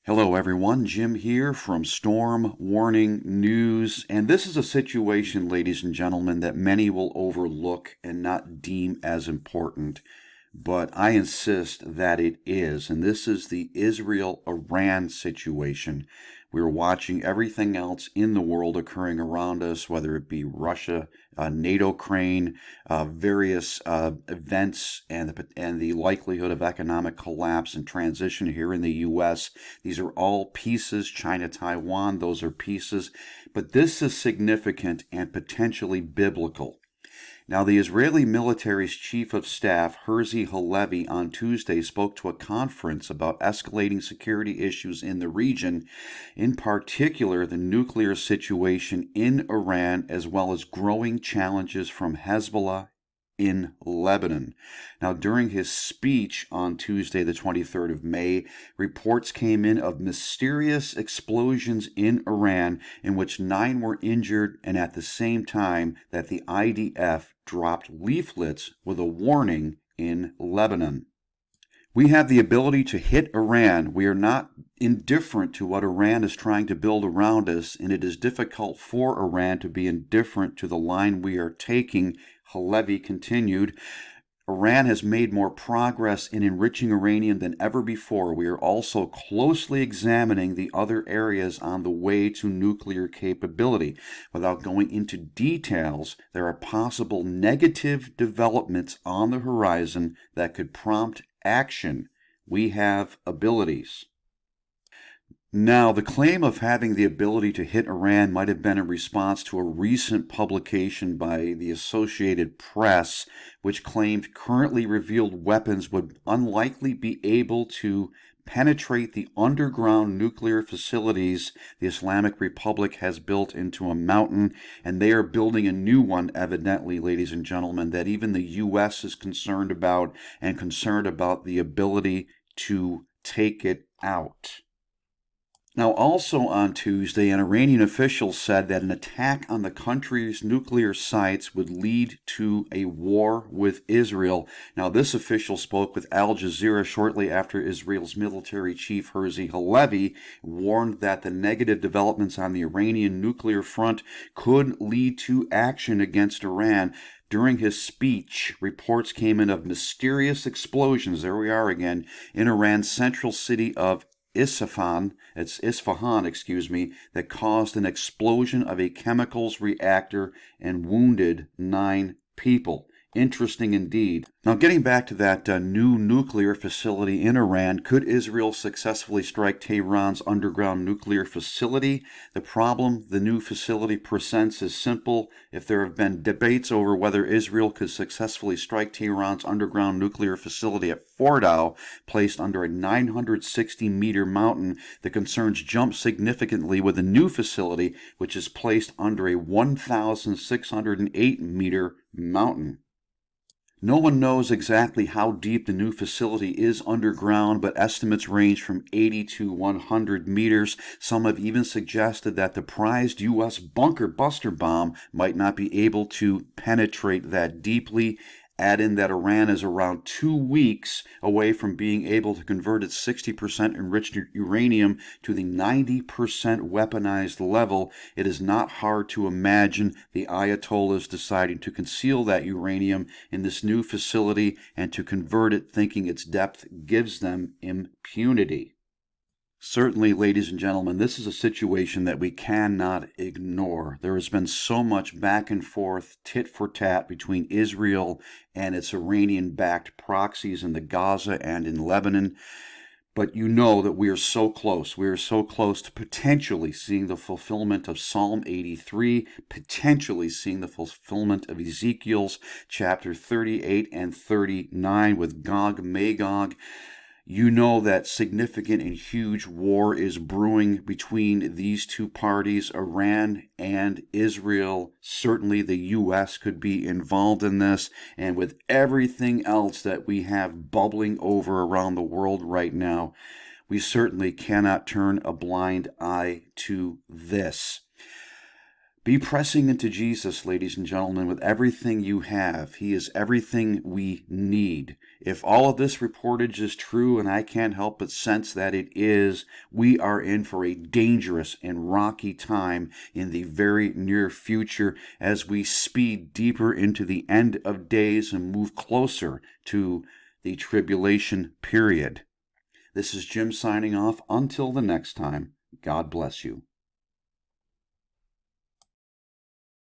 Hello everyone, Jim here from Storm Warning News, and this is a situation, ladies and gentlemen, that many will overlook and not deem as important, but I insist that it is, and this is the Israel-Iran situation. We're watching everything else in the world occurring around us, whether it be Russia, NATO crane, various events, and the likelihood of economic collapse and transition here in the U.S. These are all pieces. China, Taiwan, those are pieces. But this is significant and potentially biblical. Now, the Israeli military's chief of staff, Halevi, on Tuesday spoke to a conference about escalating security issues in the region, in particular the nuclear situation in Iran, as well as growing challenges from Hezbollah in Lebanon. Now, during his speech on Tuesday, the 23rd of May, reports came in of mysterious explosions in Iran in which 9 were injured, and at the same time that the IDF dropped leaflets with a warning in Lebanon. We have the ability to hit Iran. We are not indifferent to what Iran is trying to build around us, and it is difficult for Iran to be indifferent to the line we are taking, Halevi continued. Iran has made more progress in enriching uranium than ever before. We are also closely examining the other areas on the way to nuclear capability. Without going into details, there are possible negative developments on the horizon that could prompt action. We have abilities. Now, the claim of having the ability to hit Iran might have been in response to a recent publication by the Associated Press, which claimed currently revealed weapons would unlikely be able to penetrate the underground nuclear facilities the Islamic Republic has built into a mountain, and they are building a new one, evidently, ladies and gentlemen, that even the U.S. is concerned about, and concerned about the ability to take it out. Now, also on Tuesday, an Iranian official said that an attack on the country's nuclear sites would lead to a war with Israel. Now, this official spoke with Al Jazeera shortly after Israel's military chief, Halevi, warned that the negative developments on the Iranian nuclear front could lead to action against Iran. During his speech, reports came in of mysterious explosions, there we are again, in Iran's central city of Isfahan, that caused an explosion of a chemicals reactor and wounded 9 people. Interesting indeed. Now, getting back to that new nuclear facility in Iran, could Israel successfully strike Tehran's underground nuclear facility? The problem the new facility presents is simple. If there have been debates over whether Israel could successfully strike Tehran's underground nuclear facility at Fordow, placed under a 960-meter mountain, the concerns jump significantly with the new facility, which is placed under a 1,608-meter mountain. No one knows exactly how deep the new facility is underground, but estimates range from 80 to 100 meters. Some have even suggested that the prized U.S. bunker buster bomb might not be able to penetrate that deeply. Add in that Iran is around 2 weeks away from being able to convert its 60% enriched uranium to the 90% weaponized level. It is not hard to imagine the Ayatollahs deciding to conceal that uranium in this new facility and to convert it, thinking its depth gives them impunity. Certainly, ladies and gentlemen, this is a situation that we cannot ignore. There has been so much back and forth, tit for tat, between Israel and its Iranian-backed proxies in the Gaza and in Lebanon. But you know that we are so close. We are so close to potentially seeing the fulfillment of Psalm 83, potentially seeing the fulfillment of Ezekiel's chapter 38 and 39 with Gog Magog. You know that significant and huge war is brewing between these two parties, Iran and Israel. Certainly the U.S. could be involved in this, and with everything else that we have bubbling over around the world right now, we certainly cannot turn a blind eye to this. Be pressing into Jesus, ladies and gentlemen, with everything you have. He is everything we need. If all of this reportage is true, and I can't help but sense that it is, we are in for a dangerous and rocky time in the very near future as we speed deeper into the end of days and move closer to the tribulation period. This is Jim signing off. Until the next time, God bless you.